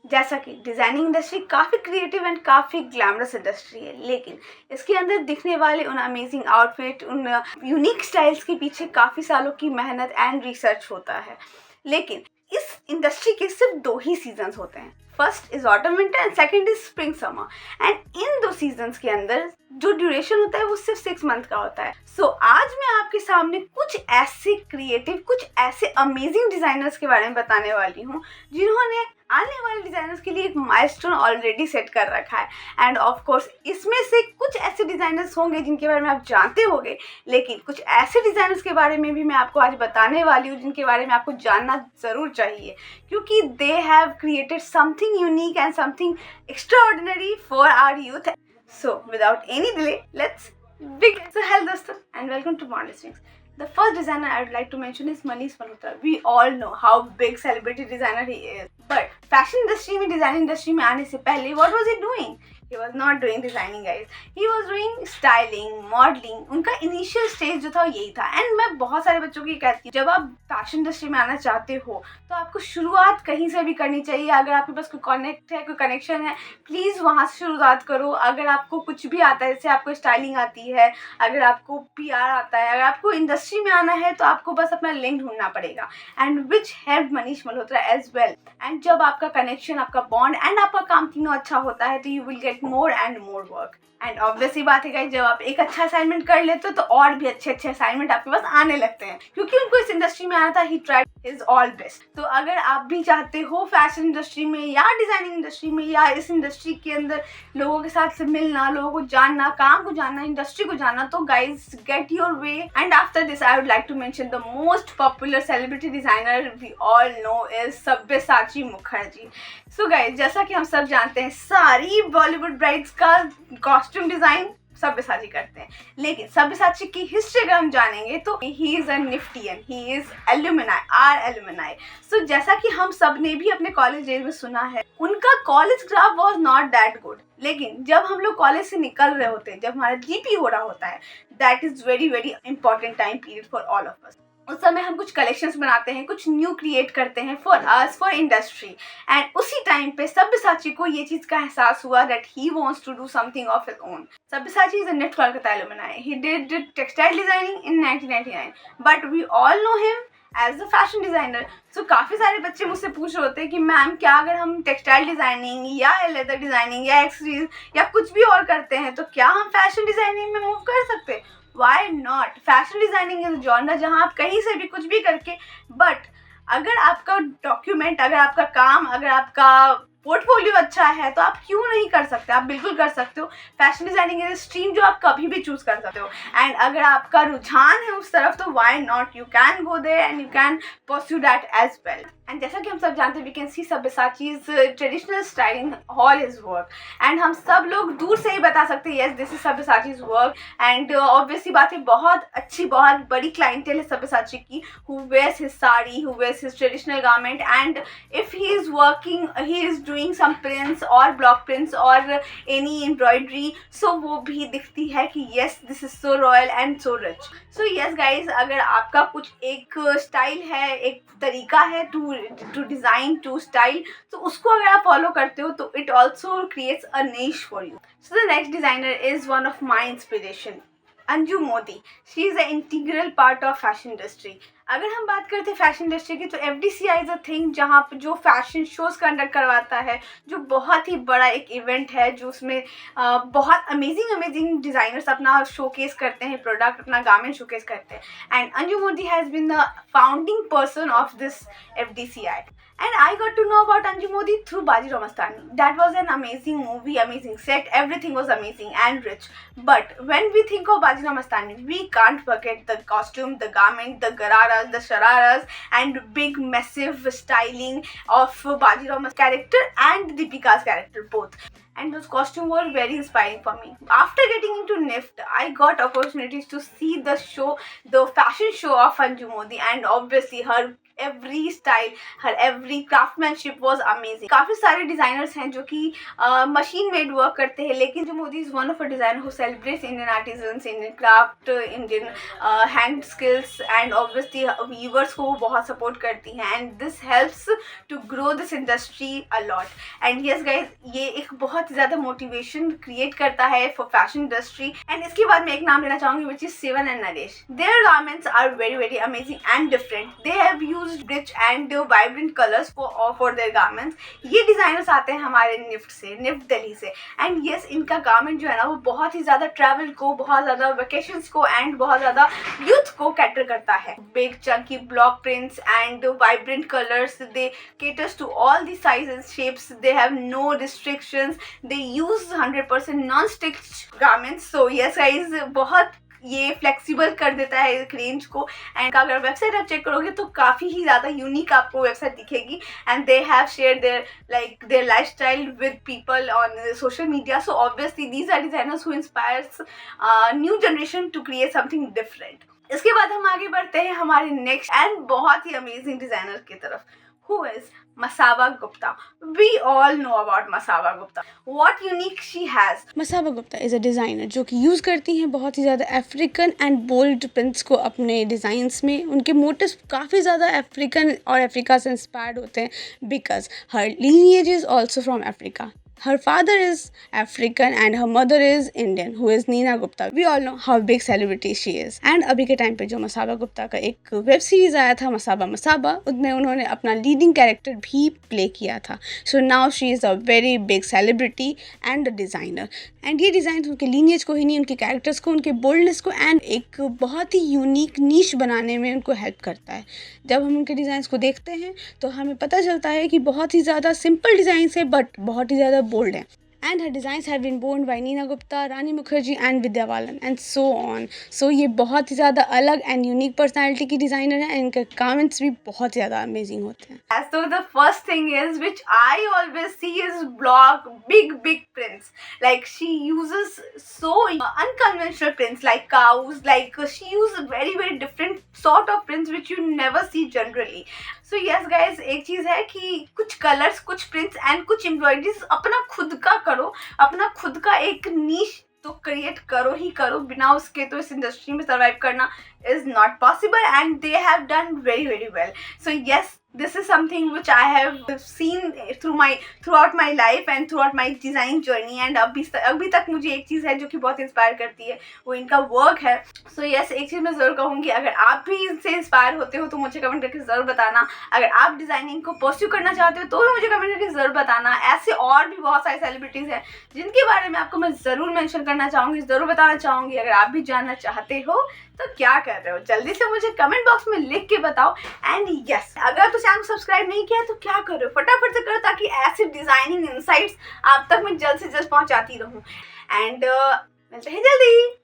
जैसा कि designing industry काफ़ी क्रिएटिव एंड काफ़ी ग्लैमरस इंडस्ट्री है, लेकिन इसके अंदर दिखने वाले उन अमेजिंग आउटफिट, उन यूनिक स्टाइल्स के पीछे काफ़ी सालों की मेहनत एंड रिसर्च होता है। लेकिन इस इंडस्ट्री के सिर्फ 2 ही सीजन्स होते हैं। First is autumn winter and second is spring summer. And in 2 seasons के अंदर जो ड्यूरेशन होता है वो सिर्फ 6 मंथ का होता है। सो आज मैं आपके सामने कुछ ऐसे क्रिएटिव, कुछ ऐसे अमेजिंग डिज़ाइनर्स के बारे में बताने वाली हूँ जिन्होंने आने वाले डिज़ाइनर्स के लिए एक माइलस्टोन ऑलरेडी सेट कर रखा है। एंड ऑफ कोर्स इसमें से कुछ ऐसे डिज़ाइनर्स होंगे जिनके बारे में आप जानते होंगे, लेकिन कुछ ऐसे डिज़ाइनर्स के बारे में भी मैं आपको आज बताने वाली हूँ जिनके बारे में आपको जानना ज़रूर चाहिए, क्योंकि they have created something unique and something extraordinary for our youth. So without any delay let's begin. So hello दोस्तों and welcome to bond swings. The first designer I would like to mention is Manish Malhotra. We all know how big celebrity designer he is. But fashion industry में, design industry में आने से पहले what was he doing? He was not doing designing, guys. He was doing styling, modeling. उनका initial stage जो था यही था. And मैं बहुत सारे बच्चों की कहती हूँ, जब आप फैशन इंडस्ट्री में आना चाहते हो तो आपको शुरुआत कहीं से भी करनी चाहिए। अगर आपके पास कोई कनेक्ट है, कोई कनेक्शन है, प्लीज़ वहाँ से शुरुआत करो। अगर आपको कुछ भी आता है, जैसे आपको स्टाइलिंग आती है, अगर आपको PR आता है, अगर आपको इंडस्ट्री में आना है, तो आपको बस अपना लिंक ढूंढना पड़ेगा। And which help Manish Malhotra as well. And जब आपका कनेक्शन, आपका बॉन्ड एंड आपका काम तीनों अच्छा होता है तो you will get more and more work. And obviously बात है गाइस, जब आप एक अच्छा असाइनमेंट कर लेते हो तो और भी अच्छे अच्छे असाइनमेंट आपके पास आने लगते हैं, क्योंकि उनको इस इंडस्ट्री में आना था। He tried his all best. तो अगर आप भी चाहते हो फैशन इंडस्ट्री में या डिजाइनिंग इंडस्ट्री में या इस इंडस्ट्री के अंदर लोगों के साथ से मिलना, लोगों को जानना, काम को जानना, इंडस्ट्री को जानना, तो guys get your way. And after this I would like to mention the most popular celebrity designer we all know is Sabyasachi Mukherjee. So guys, जैसा कि हम सब जानते हैं, सारी बॉलीवुड ब्राइड्स का कॉस्ट्यूम डिजाइन सब्यसाची करते हैं, लेकिन सब्यसाची की हिस्ट्री अगर हम जानेंगे तो he is a NIFTian, he is alumni, are alumni. So जैसा कि हम सब ने भी अपने कॉलेज डेज में सुना है, उनका college graph was not that good, लेकिन जब हम लोग कॉलेज से निकल रहे होते हैं, जब हमारा GP हो रहा होता है, that is very very important time period for all of us. उस समय हम कुछ कलेक्शंस बनाते हैं, कुछ न्यू क्रिएट करते हैं for us, for industry. And उसी टाइम पे सब्यसाची को ये चीज़ का एहसास हुआ that he wants to do something of his own. Sabyasachi is a NIFT Kolkata alumni. He did textile designing in 1999, but we all know him as a fashion designer. So काफ़ी सारे बच्चे मुझसे पूछ रहे होते हैं कि मैम, क्या अगर हम टेक्सटाइल डिज़ाइनिंग या लेदर डिज़ाइनिंग या एक्सरीज या कुछ भी और करते हैं तो क्या हम फैशन डिज़ाइनिंग में मूव कर सकते हैं? Why not? Fashion designing is genre जहाँ आप कहीं से भी कुछ भी करके, बट अगर आपका डॉक्यूमेंट, अगर आपका काम, अगर आपका पोर्टफोलियो अच्छा है तो आप क्यों नहीं कर सकते? आप बिल्कुल कर सकते हो। फैशन डिज़ाइनिंग इज स्ट्रीम जो आप कभी भी चूज़ कर सकते हो। एंड अगर आपका रुझान है उस तरफ तो why not, you can go there and you can pursue that as well. And जैसा कि हम सब जानते हैं, we can see Sabyasachi's traditional styling all his work. And हम सब लोग दूर से ही बता सकते हैं, yes this is Sabyasachi's work. And obviously बात है, बहुत अच्छी, बहुत बड़ी क्लाइंटेल है सब्यसाची की, who wears his sari, who wears his traditional garment. And if he is working, he is doing some prints और ब्लॉक प्रिंट्स और एनी एम्ब्रॉयडरी, सो वो भी दिखती है कि yes this is so royal and so rich. So yes guys, अगर आपका कुछ एक स्टाइल है, एक तरीका है टू डिज़ाइन, टू स्टाइल, तो उसको अगर आप फॉलो करते हो तो it also creates a niche for you. So the next designer is one of my inspiration, Anju Modi. She is a integral part of fashion industry. अगर हम बात करते हैं फैशन इंडस्ट्री की, तो FDCI इज़ अ थिंग जहाँ पर जो फैशन शोज़ कंडक्ट करवाता है, जो बहुत ही बड़ा एक इवेंट है, जो उसमें बहुत अमेजिंग डिज़ाइनर्स अपना शोकेस करते हैं, प्रोडक्ट, अपना गारमेंट शोकेस करते हैं। And Anju Modi has been the founding person of this FDCI. And I got to know about Anju Modi through Bajirao Mastani. That was an amazing movie, amazing set, everything was amazing and rich. But when we think of Bajirao Mastani, we can't forget the costume, the garment, the gararas, the shararas, and big massive styling of Bajirao Mastani's character and Deepika's character both. And those costumes were very inspiring for me. After getting into NIFT, I got opportunities to see the show, the fashion show of Anju Modi, and obviously her every style, her every craftsmanship was amazing. काफ़ी सारे designers हैं जो कि machine made work करते हैं, लेकिन जो Modi is one of a designer who celebrates Indian artisans, Indian craft, Indian hand skills and obviously weavers को वो बहुत सपोर्ट करती हैं, and this helps to grow this industry a lot. And yes guys, ये एक बहुत ज़्यादा मोटिवेशन क्रिएट करता है फॉर फैशन इंडस्ट्री। एंड इसके बाद मैं एक नाम लेना चाहूँगी which is Shivan and Naresh. Their garments are very very amazing and different. They have used rich and vibrant colours for their garments. ये डिज़ाइनर्स आते हैं हमारे निफ्ट से, निफ्ट दिल्ली से। एंड यस, इनका गारमेंट जो है ना वो बहुत ही ज़्यादा ट्रैवल को, बहुत ज़्यादा वेकेशंस को एंड बहुत ज़्यादा यूथ को कैटर करता है। Big Chunky block prints and vibrant colours, they caters to all the sizes and shapes. They have no restrictions. They use 100% non-stitch garments. So yes guys, बहुत ये फ्लेक्सिबल कर देता है एक रेंज को। एंड अगर वेबसाइट आप चेक करोगे तो काफ़ी ही ज़्यादा यूनिक आपको वेबसाइट दिखेगी। And they have share their lifestyle with people on social media. So obviously these are designers who inspires new generation to create something different. इसके बाद हम आगे बढ़ते हैं हमारे नेक्स्ट एंड बहुत ही अमेजिंग डिजाइनर की तरफ, who is Masaba Gupta. We all know about Masaba Gupta. What unique she has. Masaba Gupta is a designer जो कि यूज़ करती हैं बहुत ही ज़्यादा अफ्रीकन एंड बोल्ड प्रिंट्स को अपने डिज़ाइंस में। उनके मोटिव्स काफ़ी ज़्यादा अफ्रीकन और अफ्रीका से इंस्पायर्ड होते हैं, because her lineage is also from Africa. Her father is African and her mother is Indian, who is Neena Gupta. We all know how big celebrity she is. And अभी के time पे जो मसाबा गुप्ता का एक web series आया था मसाबा मसाबा, उसमें उन्होंने अपना लीडिंग कैरेक्टर भी प्ले किया था. So now she is a very big celebrity and a designer. And ये डिज़ाइन उनके लीनिएज को ही नहीं, उनके कैरेक्टर्स को, उनके बोल्डनेस को एंड एक बहुत ही यूनिक नीश बनाने में उनको हेल्प करता है. जब हम उनके डिज़ाइंस को देखते हैं तो हमें पता चलता है कि बहुत ही ज़्यादा सिंपल डिज़ाइंस है बट बहुत ही ज़्यादा bold है. And her designs have been born by Neena Gupta, Rani Mukherjee and Vidya Balan and so on. So ये बहुत ही ज़्यादा अलग एंड यूनिक पर्सनालिटी की डिज़ाइनर है. इनके गारमेंट्स भी बहुत ज़्यादा अमेजिंग होते हैं. So the first thing is which I always see is block big prints. Like she uses so unconventional prints like cows. Like she uses very different sort of prints which you never see generally. So yes guys, एक चीज़ है कि कुछ colours, कुछ prints and कुछ embroideries अपना खुद का करो, अपना खुद का एक नीश तो क्रिएट करो ही करो. बिना उसके तो इस इंडस्ट्री में सर्वाइव करना is not possible and they have done very well. So yes, this is something which I have seen throughout my life and throughout my design journey. and अभी तक मुझे एक चीज़ है जो कि बहुत इंस्पायर करती है, वो इनका वर्क है. So yes, एक चीज़ मैं ज़रूर कहूँगी, अगर आप भी इनसे इंस्पायर होते हो तो मुझे कमेंट करके ज़रूर बताना. अगर आप डिज़ाइनिंग को परस्यू करना चाहते हो तो भी मुझे कमेंट करके ज़रूर बताना. ऐसे और भी बहुत सारे सेलिब्रिटीज़ हैं जिनके बारे में आपको मैं ज़रूर मेंशन करना चाहूँगी, ज़रूर बताना चाहूँगी. अगर आप भी जानना चाहते हो तो क्या कर रहे हो, जल्दी से मुझे कमेंट बॉक्स में लिख के बताओ. एंड यस, अगर तो चैनल को सब्सक्राइब नहीं किया तो क्या कर रहे हो, फटाफट से करो ताकि ऐसे डिजाइनिंग इनसाइट्स आप तक मैं जल्द से जल्द पहुंचाती रहूं. एंड मिलते हैं जल्दी.